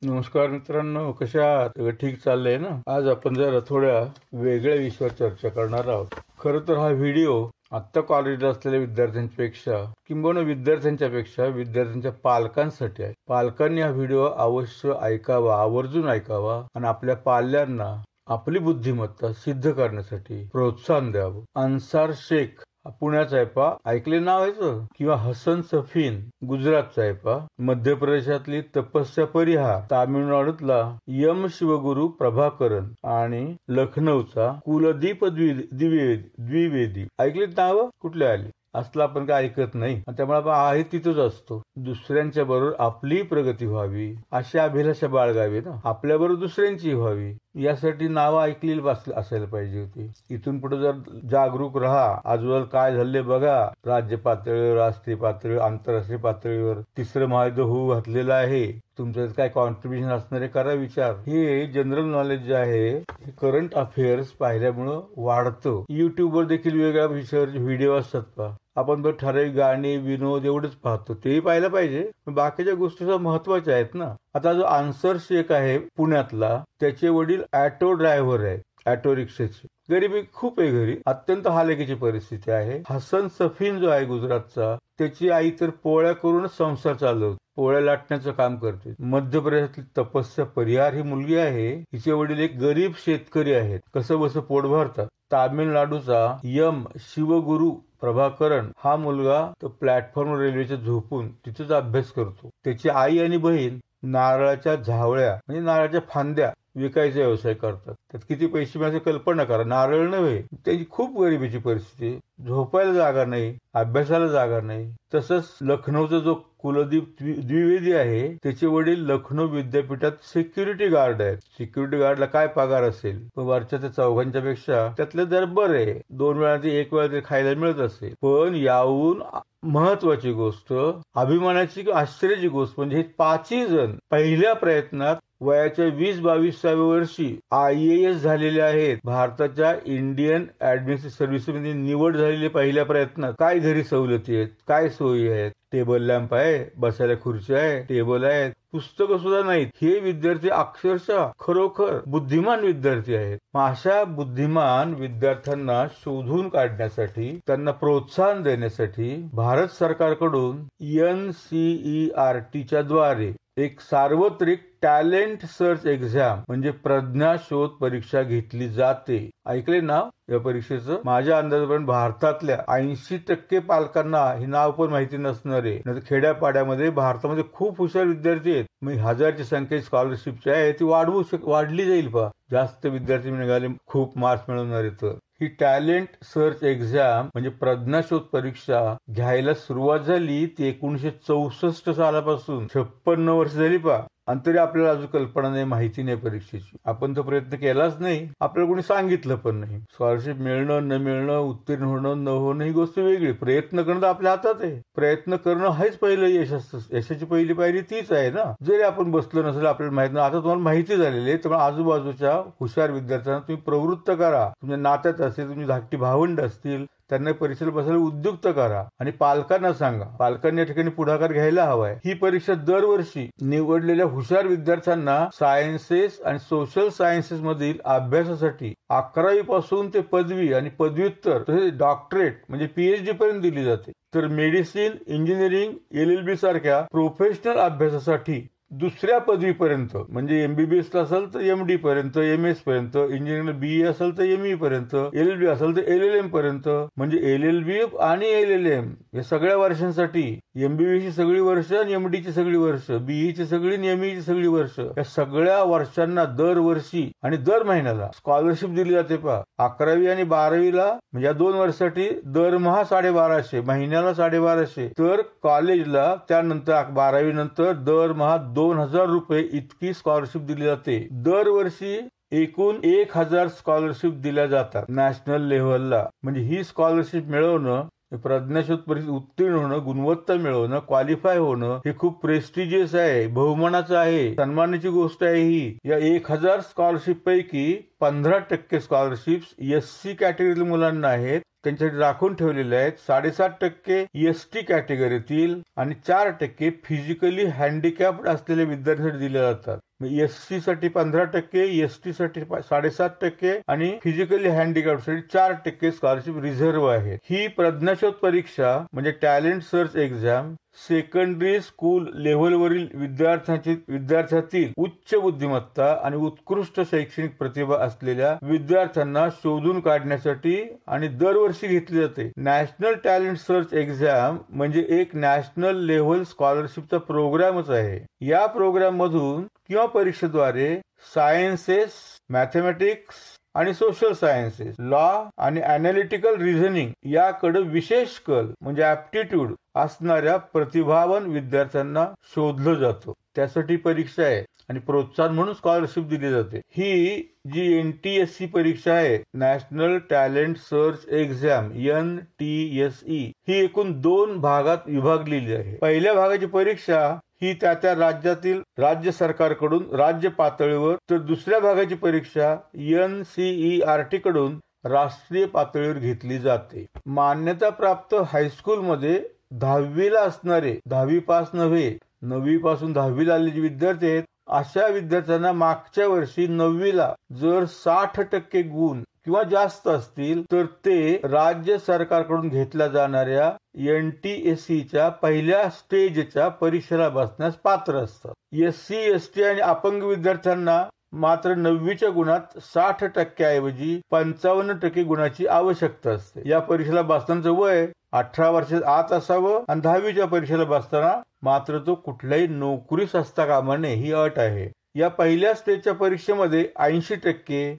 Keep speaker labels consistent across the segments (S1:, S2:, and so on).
S1: नमस्कार मित्रांनो, कशा आहात? सगळं ठीक चाललंय ना? आज आपण जरा थोड्या वेगळ्या विषयावर चर्चा करणार आहोत. खरं तर हा व्हिडिओ आत्ता कॉलेजला असलेल्या विद्यार्थ्यांपेक्षा किंबहुना विद्यार्थ्यांच्या पालकांसाठी आहे. पालकांनी हा व्हिडिओ अवश्य ऐकावा, आवर्जून ऐकावा आणि आपल्या पाल्यांना आपली बुद्धिमत्ता सिद्ध करण्यासाठी प्रोत्साहन द्यावं. अन्सार शेख पुण्याचा आहे पा, ऐकले नाव आहे, किंवा हसन सफीन गुजरातचा आहे पा, मध्य प्रदेशातली तपस्या परिहार, तामिळनाडूतला यम शिवगुरु प्रभाकरन आणि लखनौचा कुलदीप द्विवेदी. ऐकले नाव? कुठले आले? असलं आपण काय ऐकत नाही, त्यामुळे आपण आहे तिथंच असतो. दुसऱ्यांच्या बरोबर आपली प्रगती व्हावी अशी अभिलाषा बाळगावी ना, आपल्या बरोबर दुसऱ्यांची व्हावी यासाठी नावं ऐकलेली असायला पाहिजे होती. इथून पुढे जर जागरूक राहा, आजूबाजूला काय झाले बघा, राज्य पातळीवर, राष्ट्रीय पातळीवर, आंतरराष्ट्रीय पातळीवर तिसरं महायुद्ध होऊ घातलेलं आहे. तुमचं काय कॉन्ट्रीब्युशन असणारे करा विचार. हे जनरल नॉलेज जे आहे हे करंट अफेअर्स पाहिल्यामुळं वाढतं. युट्यूबवर देखील वेगळ्या विषयावरचे व्हिडिओ असतात पहा, आपण ठराविक गाणी, विनोद एवढंच पाहतो, तेही पाहिलं पाहिजे, पण बाकीच्या गोष्टी महत्वाच्या आहेत ना. आता जो अन्सर शेख आहे पुण्यातला, त्याचे वडील ऑटो ड्रायव्हर आहेत, ऑटो रिक्षाचे. गरिबी खूप आहे घरी, अत्यंत हालाकीची परिस्थिती आहे. हसन सफीन जो आहे गुजरातचा, त्याची आई तर पोळ्या करूनच संसार चालवते, पोळ्या लाटण्याचं काम करते. मध्य प्रदेशातली तपस्या परिहार ही मुलगी आहे, हिचे वडील एक गरीब शेतकरी आहेत, कसं बस पोट भरतात. तामिळनाडूचा यम शिवगुरु प्रभाकरन हा मुलगा तो प्लॅटफॉर्म रेल्वेच्या झोपून तिथेच अभ्यास करतो. त्याची आई आणि बहीण नारळाच्या झावळ्या म्हणजे नारळाच्या फांद्या विकायचा व्यवसाय करतात. त्यात किती पैसे मिळायचे कल्पना करा. नारळ नव्हे, त्याची खूप गरिबीची परिस्थिती, झोपायला जागा नाही, अभ्यासाला जागा नाही. तसंच लखनौचा जो कुलदीप द्विवेदी आहे, त्याचे वडील लखनौ विद्यापीठात सिक्युरिटी गार्ड आहेत. सिक्युरिटी गार्डला काय पगार असेल, पण वरच्या त्या चौघांच्या पेक्षा त्यातले दर बरे, 2 वेळा ते 1 वेळा तरी खायला मिळत असेल. पण याहून महत्वाची गोष्ट, अभिमानाची आश्चर्याची गोष्ट म्हणजे हे 5ही जण पहिल्या प्रयत्नात वयाच्या 20-22व्या वर्षी IAS झालेले आहेत. भारताच्या इंडियन ऍडमिनिस्ट्रेटिव्ह सर्व्हिसमध्ये निवड झालेली पहिल्या प्रयत्नात. काय घरी सवलती आहेत, काय सोयी आहेत, टेबल लॅम्प आहे, बसायला खुर्ची आहे, टेबल आहेत, पुस्तकं सुद्धा नाहीत. हे विद्यार्थी अक्षरशः खरोखर बुद्धिमान विद्यार्थी आहेत. अशा बुद्धिमान विद्यार्थ्यांना शोधून काढण्यासाठी, त्यांना प्रोत्साहन देण्यासाठी भारत सरकारकडून NCERTच्या द्वारे एक सार्वत्रिक टॅलेंट सर्च एक्झाम म्हणजे प्रज्ञा शोध परीक्षा घेतली जाते. ऐकले नाव या परीक्षेचं? माझ्या अंदाजापर्यंत भारतातल्या 80% पालकांना हे नाव पण माहिती नसणार आहे. नाही खेड्यापाड्यामध्ये भारतामध्ये खूप हुशार विद्यार्थी आहेत. मग 1000ची संख्या स्कॉलरशिपची आहे ती वाढली जाईल पहा. जास्त विद्यार्थी निघाले, खूप मार्क्स मिळवणारे. तर ही टॅलेंट सर्च एक्झाम म्हणजे प्रज्ञाशोध परीक्षा घ्यायला सुरुवात झाली ती 1964 सालापासून. 56 वर्ष झाली पहा. आणि तरी आपल्याला अजून कल्पना नाही, माहिती नाही परीक्षेची. आपण तो प्रयत्न केलाच नाही, आपल्याला कोणी सांगितलं पण नाही. स्कॉलरशिप मिळणं न मिळणं, उत्तीर्ण होणं न होणं ही गोष्ट वेगळी, प्रयत्न करणं आपल्या हातात आहे. प्रयत्न करणं हेच पहिलं यश असतं. यशाची पहिली पायरी तीच आहे ना. जरी आपण बसलो नसेल, आपल्याला माहित नाही, आता तुम्हाला माहिती झालेली आहे. त्यामुळे आजूबाजूच्या हुशार विद्यार्थ्यांना तुम्ही प्रवृत्त करा. तुमच्या नात्यात असेल, तुमची धाकटी भावंड असतील, त्यांना परीक्षेला बसायला उद्युक्त करा आणि पालकांना सांगा. पालकांनी या ठिकाणी पुढाकार घ्यायला हवाय. ही परीक्षा दरवर्षी निवडलेल्या हुशार विद्यार्थ्यांना सायन्सेस आणि सोशल सायन्सेस मधील अभ्यासासाठी 11वी पासून ते पदवी आणि पदव्युत्तर तसेच डॉक्टरेट म्हणजे PhD पर्यंत दिली जाते. तर मेडिसिन, इंजिनिअरिंग, LLB सारख्या प्रोफेशनल अभ्यासासाठी दुसऱ्या पदवीपर्यंत म्हणजे MBBS असेल तर MD पर्यंत, MS पर्यंत, इंजिनिअरिंग BE असेल तर ME पर्यंत, LLB असेल तर LLM पर्यंत. म्हणजे LLB आणि LLM या सगळ्या वर्षांसाठी MBBS ची सगळी वर्ष आणि MD ची सगळी वर्ष, BE ची सगळी आणि ME ची सगळी वर्ष, या सगळ्या वर्षांना दरवर्षी आणि दर महिन्याला स्कॉलरशिप दिली जाते पहा. 11वी आणि 12वीला म्हणजे या 2 वर्षासाठी दरमहा 1250, महिन्याला 1250. तर कॉलेजला त्यानंतर 12वी नंतर दरमहा 2000 रुपये इतकी स्कॉलरशिप दिली जाते. दरवर्षी एकूण 1000 स्कॉलरशिप दिल्या जातात नॅशनल लेव्हलला. म्हणजे ही स्कॉलरशिप मिळवणं, प्रज्ञाशोध परीक्षेत उत्तीर्ण होणं, गुणवत्ता मिळवणं, क्वालिफाय होणं हे खूप प्रेस्टिजियस आहे, बहुमानाचं आहे, सन्मानाची गोष्ट आहे ही. या 1000 स्कॉलरशिप पैकी 15% स्कॉलरशिप्स SC कॅटेगरीतील मुलांना आहेत, त्यांच्यासाठी राखून ठेवलेले आहेत. 7.5% ST कॅटेगरीतील आणि 4% फिजिकली हँडिकॅप्ड असलेल्या विद्यार्थ्यांसाठी दिले जातात. SC साठी 15%, ST साठी 7.5% आणि फिजिकली हँडिकॅप्ड साठी 4% स्कॉलरशिप रिझर्व्ह आहे. ही प्रज्ञाशोध परीक्षा म्हणजे talent search exam secondary school लेव्हलवरील विद्यार्थ्यातील उच्च बुद्धिमत्ता आणि उत्कृष्ट शैक्षणिक प्रतिभा असलेल्या विद्यार्थ्यांना शोधून काढण्यासाठी आणि दरवर्षी घेतली जाते. नॅशनल टॅलेंट सर्च एक्झाम म्हणजे एक नॅशनल लेव्हल स्कॉलरशिपचा प्रोग्रामच आहे. या प्रोग्राम मधून किंवा परीक्षेद्वारे सायन्सेस, मॅथमॅटिक्स आणि सोशल सायन्सेस, लॉ आणि अॅनालिटिकल रिझनिंग याकडे विशेष कल म्हणजे ऍप्टिट्यूड असणाऱ्या प्रतिभावान विद्यार्थ्यांना शोधलं जातं. त्यासाठी परीक्षा आहे आणि प्रोत्साहन म्हणून स्कॉलरशिप दिली जाते. ही जी NTSE परीक्षा आहे, national talent search exam NTSE, ही एकूण 2 भागात विभागलेली आहे. पहिल्या भागाची परीक्षा ही त्या राज्यातील राज्य सरकारकडून राज्य पातळीवर, तर दुसऱ्या भागाची परीक्षा NCERT कडून राष्ट्रीय पातळीवर घेतली जाते. मान्यता प्राप्त हायस्कूलमध्ये 10वीला असणारे, 10वी पास नव्हे, 9वी पासून 10वीला आलेले विद्यार्थी आहेत, अशा विद्यार्थ्यांना मागच्या वर्षी 9वीला जर 60% गुण किंवा जास्त असतील तर ते राज्य सरकारकडून घेतल्या जाणाऱ्या NTSEच्या पहिल्या स्टेजच्या परीक्षेला बसण्यास पात्र असतात. SC, ST आणि अपंग विद्यार्थ्यांना मात्र 9वीच्या गुणात 60% ऐवजी 55% गुणाची आवश्यकता असते. या परीक्षेला बसण्याचं वय 18 वर्षात आत असावं आणि 10वीच्या परीक्षेला बसताना मात्र तो कुठल्याही नोकरीस असता कामा नये ही अट आहे. या पहिल्या स्टेजच्या परीक्षेमध्ये 80%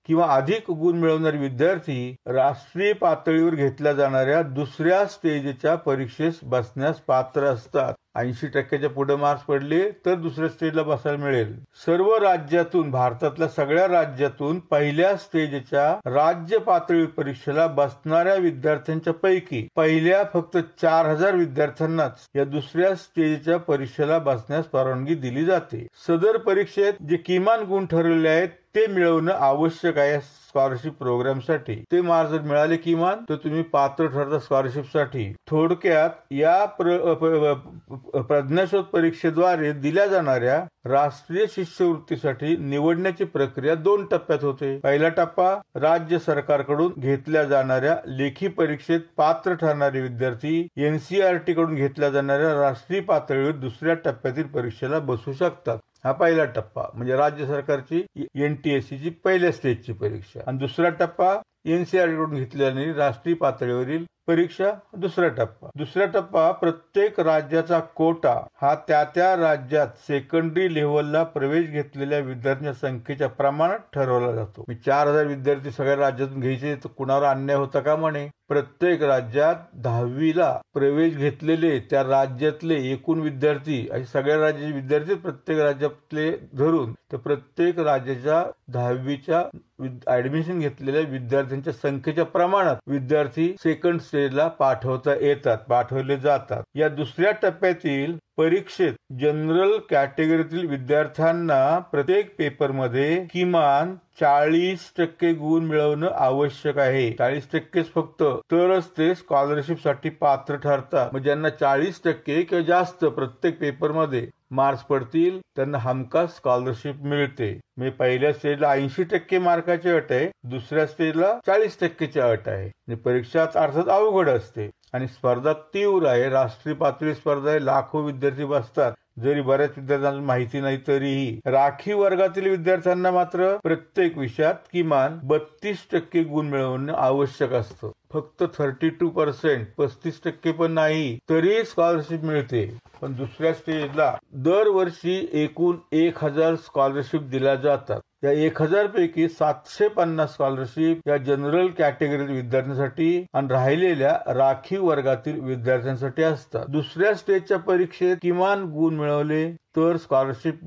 S1: किंवा अधिक गुण मिळवणारे विद्यार्थी राष्ट्रीय पातळीवर घेतल्या जाणाऱ्या दुसऱ्या स्टेजच्या परीक्षेस बसण्यास पात्र असतात. 80%च्या पुढे मार्क्स पडले तर दुसऱ्या स्टेजला बसायला मिळेल. सर्व राज्यातून, भारतातल्या सगळ्या राज्यातून पहिल्या स्टेजच्या राज्य पातळी परीक्षेला बसणाऱ्या विद्यार्थ्यांच्या पैकी पहिल्या फक्त 4000 विद्यार्थ्यांनाच या दुसऱ्या स्टेजच्या परीक्षेला बसण्यास परवानगी दिली जाते. सदर परीक्षेत जे किमान गुण ठरवलेले आहेत ते मिळवणं आवश्यक आहे स्कॉलरशिप प्रोग्रामसाठी. ते मार्क्स जर मिळाले किमान तर तुम्ही पात्र ठरता स्कॉलरशिपसाठी. थोडक्यात या प्रज्ञाशोध परीक्षेद्वारे दिल्या जाणाऱ्या राष्ट्रीय शिष्यवृत्तीसाठी निवडण्याची प्रक्रिया 2 टप्प्यात होते. पहिला टप्पा, राज्य सरकारकडून घेतल्या जाणाऱ्या लेखी परीक्षेत पात्र ठरणारे विद्यार्थी NCERT कडून घेतल्या जाणाऱ्या राष्ट्रीय पातळीवर दुसऱ्या टप्प्यातील परीक्षेला बसू शकतात. हा पहिला टप्पा म्हणजे राज्य सरकारची NTSEची पहिल्या स्टेजची परीक्षा. आणि दुसरा टप्पा NCERT कडून घेतलेली राष्ट्रीय पातळीवरील परीक्षा दुसरा टप्पा. दुसरा टप्पा प्रत्येक राज्याचा कोटा हा त्या राज्यात सेकंडरी लेव्हलला प्रवेश घेतलेल्या विद्यार्थ्यांच्या संख्येच्या प्रमाणात ठरवला जातो. 4000 विद्यार्थी सगळ्या राज्यातून घ्यायचे तर कुणावर अन्याय होता का म्हणे. प्रत्येक राज्यात 10वीला प्रवेश घेतलेले त्या राज्यातले एकूण विद्यार्थी असे सगळ्या राज्याचे विद्यार्थी प्रत्येक राज्यातले धरून तर प्रत्येक राज्याच्या 10वीच्या ऍडमिशन घेतलेल्या विद्यार्थ्यांच्या संख्येच्या प्रमाणात विद्यार्थी सेकंड स्टेजला पाठवले जातात. या दुसऱ्या टप्प्यातील परीक्षेत जनरल कॅटेगरीतील विद्यार्थ्यांना प्रत्येक पेपरमध्ये किमान 40% गुण मिळवणं आवश्यक आहे. 40% फक्त, तरच ते स्कॉलरशिप साठी पात्र ठरतात. मग ज्यांना 40% किंवा जास्त प्रत्येक पेपरमध्ये मार्क्स पडतील त्यांना हमखास स्कॉलरशिप मिळते. म्हणजे पहिल्या स्टेजला 80% मार्काची अट आहे, दुसऱ्या स्टेजला 40%ची अट आहे. परीक्षा अर्थात अवघड असते आणि स्पर्धा तीव्र आहे. राष्ट्रीय पातळी स्पर्धा आहे, लाखो विद्यार्थी बसतात. जरी बऱ्याच विद्यार्थ्यांना माहिती नाही तरीही राखीव वर्गातील विद्यार्थ्यांना मात्र प्रत्येक विषयात किमान 32% गुण मिळवणं आवश्यक असतं. फक्त 32%, 35% पण नाही तरी स्कॉलरशिप मिळते. पण दुसऱ्या स्टेजला दरवर्षी एकूण 1000 स्कॉलरशिप दिल्या जातात. या 1000 पैकी 750 स्कॉलरशिप या जनरल कॅटेगरीतील विद्यार्थ्यांसाठी आणि राहिलेल्या राखीव वर्गातील विद्यार्थ्यांसाठी असतात. दुसऱ्या स्टेजच्या परीक्षेत किमान गुण मिळवले तर स्कॉलरशिप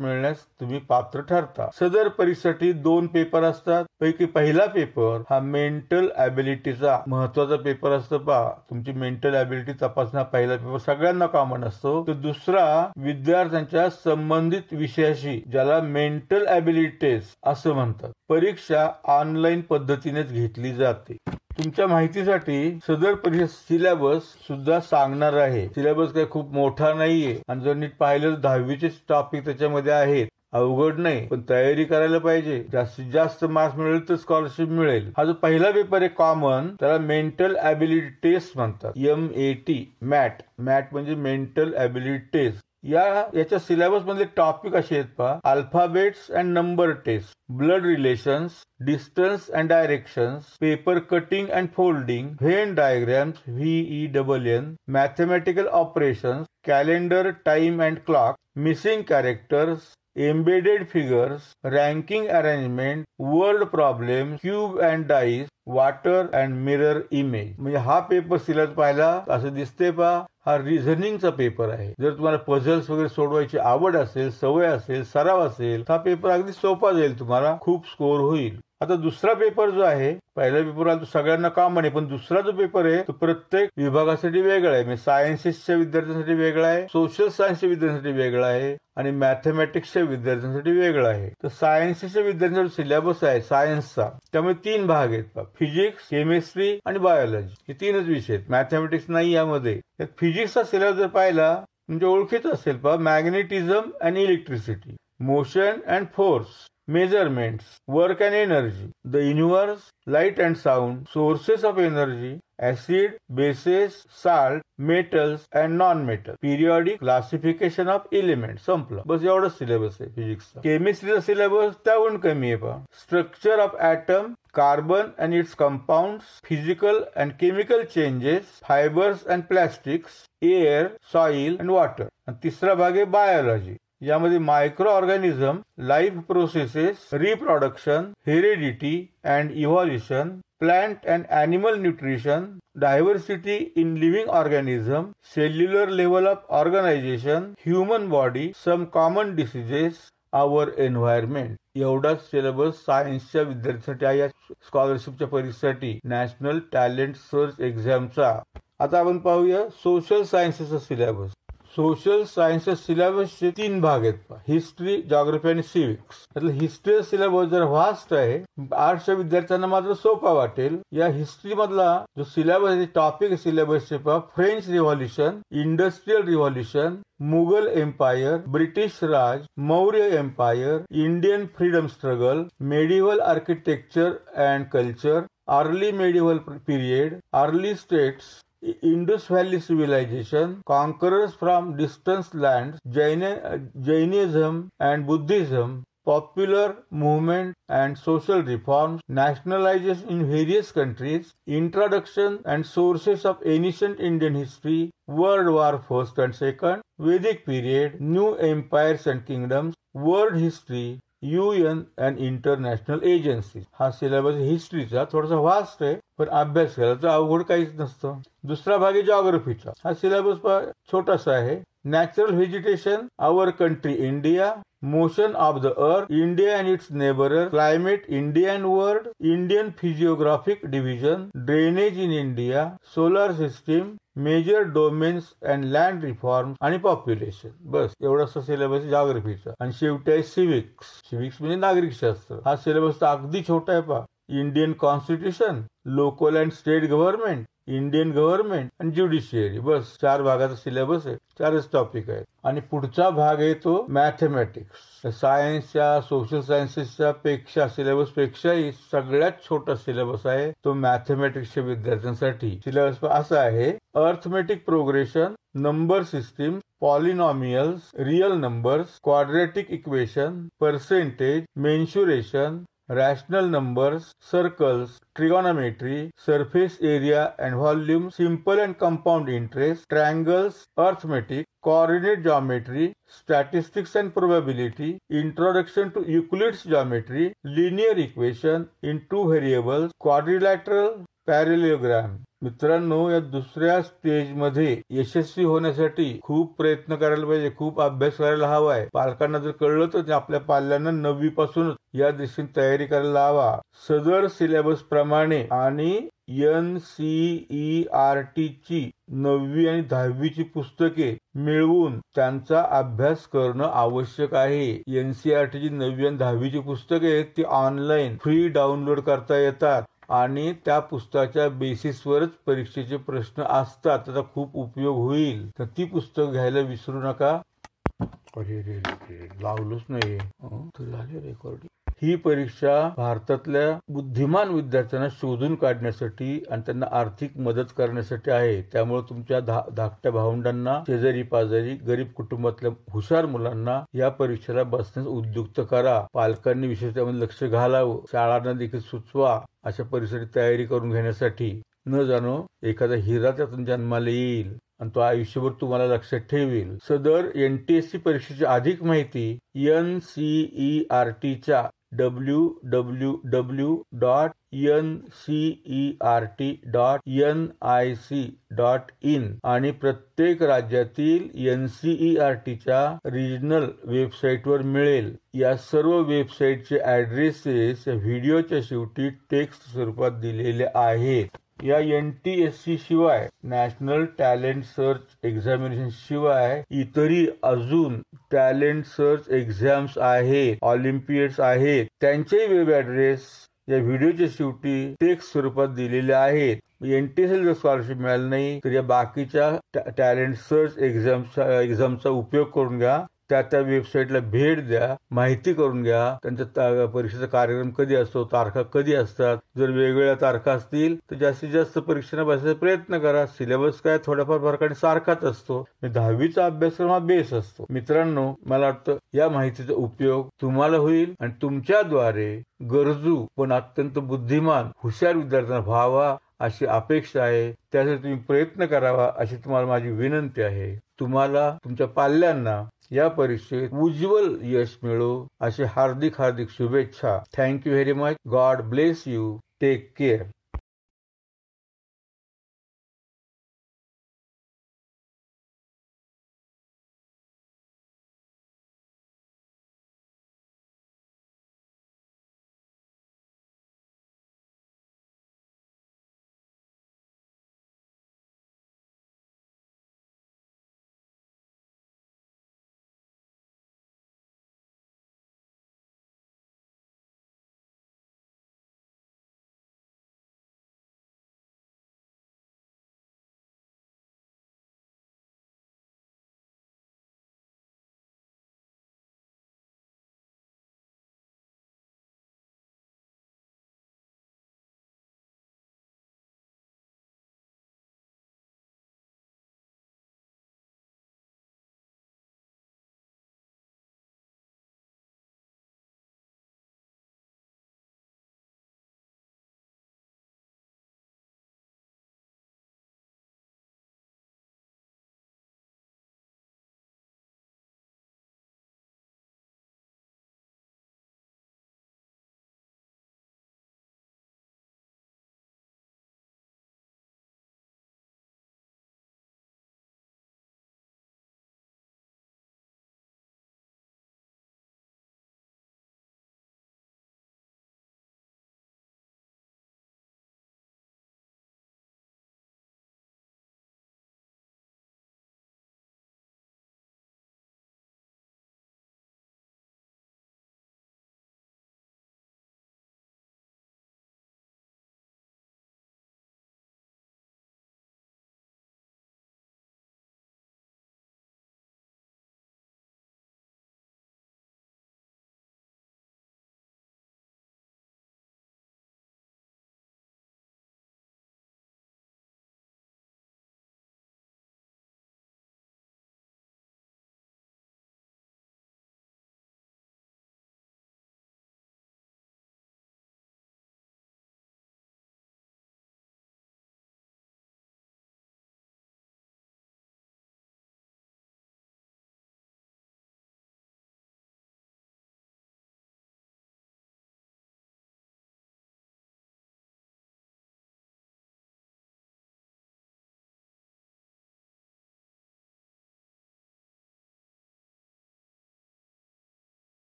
S1: मिळण्यास तुम्ही पात्र ठरता. सदर परीक्षेसाठी 2 पेपर असतात. पैकी पहिला पेपर हा मेंटल ॲबिलिटीचा महत्वाचा पेपर असतो. पहा, तुमची मेंटल ॲबिलिटी तपासणं पहिला पेपर सगळ्यांना कॉमन असतो. तर दुसरा विद्यार्थ्यांच्या संबंधित विषयाशी, ज्याला मेंटल ॲबिलिटी टेस्ट असं म्हणतात, परीक्षा ऑनलाईन पद्धतीनेच घेतली जाते. तुमच्या माहितीसाठी सदर परीक्षा सिलेबस सुद्धा सांगणार आहे. सिलेबस काही खूप मोठा नाहीये आणि जर नीट पाहिलं तर 10वीचे टॉपिक त्याच्यामध्ये आहेत. अवघड नाही, पण तयारी करायला पाहिजे. जास्तीत जास्त मार्क्स मिळेल तर स्कॉलरशिप मिळेल. हा जो पहिला पेपर आहे कॉमन, त्याला मेंटल ॲबिलिटी टेस्ट म्हणतात. MAT, मॅट म्हणजे मेंटल ॲबिलिटी टेस्ट. याच्या सिलेबस मधले टॉपिक असे आहेत पहा: alphabets and number test, blood relations, distance and directions, paper cutting and folding, Venn diagrams, VENN, mathematical operations, calendar, time and clock, missing characters, embedded figures, ranking arrangement, word problem, cube and dice, water and mirror image. म्हणजे हा paper syllabus पाहिला असं दिसते पहा, हा रिझनिंगचा paper आहे. जर तुम्हाला पझल्स वगैरे सोडवायची आवड असेल, सवय असेल, सराव असेल, हा पेपर अगदी सोपा जाईल तुम्हाला, खूप स्कोर होईल. आता दुसरा पेपर जो आहे, पहिला पेपर तो सगळ्यांना कॉमन आहे, पण दुसरा जो पेपर आहे तो प्रत्येक विभागासाठी वेगळा आहे. म्हणजे सायन्सेसच्या विद्यार्थ्यांसाठी वेगळा आहे, सोशल सायन्सच्या विद्यार्थ्यांसाठी वेगळा आहे आणि मॅथमॅटिक्सच्या विद्यार्थ्यांसाठी वेगळा आहे. तर सायन्सच्या विद्यार्थ्यांचा सिलेबस आहे सायन्सचा, त्यामुळे 3 भाग आहेत: फिजिक्स, केमिस्ट्री आणि बायोलॉजी. हे 3च विषय आहेत, मॅथमॅटिक्स नाही यामध्ये. फिजिक्सचा सिलेबस जर पाहिला म्हणजे ओळखीचा असेल पहा: magnetism and electricity, motion and force, measurements, work and energy, the universe, light and sound, sources of energy, acid, bases, salt, metals and non-metal, periodic classification of elements. संपलं. बस एवढा सिलेबस आहे फिजिक्सचा. केमिस्ट्रीचा सिलेबस त्याहून कमी आहे पहा: structure of atom, carbon and its compounds, physical and chemical changes, fibers and plastics, air, soil and water. आणि तिसरा भाग आहे बायोलॉजी. यामध्ये microorganism, life processes, reproduction, heredity and evolution, plant and animal nutrition, diversity in living organism, cellular level of organisation, human body, some common diseases, our environment. एवढाच syllabus सायन्सच्या विद्यार्थ्यांसाठी आहे या स्कॉलरशिपच्या परीक्षेसाठी, नॅशनल टॅलेंट सर्च एक्झामचा. आता आपण पाहूया social सायन्सेसचा syllabus. Social सायन्सच्या सिलेबसचे 3 भाग आहेत: हिस्ट्री, जॉग्राफी आणि सिव्हिक्स. त्यातलं हिस्ट्रीचा सिलेबस जर व्हास्ट आहे, आर्ट्सच्या विद्यार्थ्यांना मात्र सोपा वाटेल. या हिस्ट्री मधला जो सिलेबस आहे, टॉपिक सिलेबसचे पहा: French revolution, industrial revolution, Mughal empire, British Raj, Maurya empire, Indian freedom struggle, medieval architecture and culture, early medieval period, early states, Indus Valley Civilization, Conquerors from Distant Lands, Jainism and Buddhism, Popular Movement and Social Reforms, Nationalization in various countries, Introduction and Sources of Ancient Indian History, World War First and Second, Vedic Period, New Empires and Kingdoms, World History, UN and international agency. हा syllabus हिस्ट्रीचा थोडासा vast आहे, पण अभ्यास केला तर अवघड काहीच नसतं. दुसरा भाग आहे जॉग्राफीचा. हा सिलेबस छोटासा आहे: natural vegetation, our country India, motion of the earth, India and its neighbour, climate, India and world, Indian physiographic division, drainage in India, solar system, major domains and land reform आणि population. बस एवढासा syllabus जॉग्राफीचा. आणि शेवटी आहे सिव्हिक्स म्हणजे नागरिकशास्त्र. हा syllabus तर अगदी छोटा आहे पहा: Indian constitution, local and state government, Indian government आणि ज्युडिशियरी. बस 4 भागाचा सिलेबस आहे, 4च टॉपिक आहेत. आणि पुढचा भाग आहे तो मॅथमॅटिक्स. सायन्सच्या, सोशल सायन्सेसच्या पेक्षा, सिलेबस पेक्षाही सगळ्यात छोटा सिलेबस आहे तो मॅथमॅटिक्सच्या विद्यार्थ्यांसाठी. सिलेबस असा आहे: arithmetic progression, number system, polynomials, real numbers, quadratic equation, percentage, mensuration, rational numbers, circles, trigonometry, surface area and volume, simple and compound interest, triangles, arithmetic, coordinate geometry, statistics and probability, introduction to Euclid's geometry, linear equation in 2 variables, quadrilateral, पॅरेलिओग्राम. मित्रांनो, या दुसऱ्या स्टेजमध्ये यशस्वी होण्यासाठी खूप प्रयत्न करायला पाहिजे, खूप अभ्यास करायला हवाय. पालकांना जर कळलं तर आपल्या पाल्यांना 9वी पासूनच या दिशेने तयारी करायला हवा. सदर सिलेबस प्रमाणे आणि NCERT ची 9वी आणि 10वी ची पुस्तके मिळवून त्यांचा अभ्यास करणं आवश्यक आहे. NCERT ची 9वी आणि 10वी ची पुस्तके ती ऑनलाईन फ्री डाउनलोड करता येतात आणि त्या पुस्तकाच्या बेसिसवरच परीक्षेचे प्रश्न असतात. त्याचा खूप उपयोग होईल. तर ती पुस्तक घ्यायला विसरू नका. अरे रे रे, लावलोच नाही तर झाले रेकॉर्डिंग. ही परीक्षा भारतातल्या बुद्धिमान विद्यार्थ्यांना शोधून काढण्यासाठी आणि त्यांना आर्थिक मदत करण्यासाठी आहे. त्यामुळे तुमच्या धाकट्या भावंडांना, शेजारी पाजारी, गरीब कुटुंबातल्या हुशार मुलांना या परीक्षेला बसण्यास उद्युक्त करा. पालकांनी विशेष त्यामध्ये लक्ष घालावं. शाळांना देखील सुचवा अशा परीक्षेची तयारी करून घेण्यासाठी. न जाणो एखादा हिरा त्यातून जन्माला येईल आणि तो आयुष्यभर तुम्हाला लक्षात ठेवेल. सदर NTSC परीक्षेची अधिक माहिती NCERT च्या www.ncert.nic.in आणि प्रत्येक राज्यातील NCERT च्या रिजनल वेबसाईटवर मिळेल. या सर्व वेबसाईटचे ऍड्रेसेस या व्हिडिओच्या शेवटी टेक्स्ट स्वरूपात दिलेले आहेत. या NTSC शिवाय, नॅशनल टॅलेंट सर्च एक्झामिनेशन शिवाय इतरही अजून टॅलेंट सर्च एक्झाम्स आहेत, ऑलिम्पियड्स आहेत. त्यांचे वेब ऍड्रेस या व्हिडिओच्या शेवटी टेक्स्ट स्वरूपात दिलेले आहेत. NTSC जर स्कॉलरशिप मिळाली नाही तर या बाकीच्या टॅलेंट सर्च एक्झामचा उपयोग करून घ्या. त्या वेबसाईटला भेट द्या, माहिती करून घ्या. त्यांचा परीक्षेचा कार्यक्रम कधी असतो, तारखा कधी असतात. जर वेगवेगळ्या तारखा असतील तर जास्तीत जास्त परीक्षेला बसायचा प्रयत्न करा. सिलेबस काय थोड्याफार फरकाने सारखाच असतो. 10वीचा अभ्यासक्रम हा बेस असतो. मित्रांनो, मला वाटतं या माहितीचा उपयोग तुम्हाला होईल आणि तुमच्याद्वारे गरजू पण अत्यंत बुद्धिमान, हुशार विद्यार्थ्यांना व्हावा अशी अपेक्षा आहे. त्यासाठी तुम्ही प्रयत्न करावा अशी तुम्हाला माझी विनंती आहे. तुम्हाला, तुमच्या पाल्यांना या परीक्षेत उज्ज्वल यश मिळो अशी हार्दिक शुभेच्छा. Thank you very much. God bless you. Take care.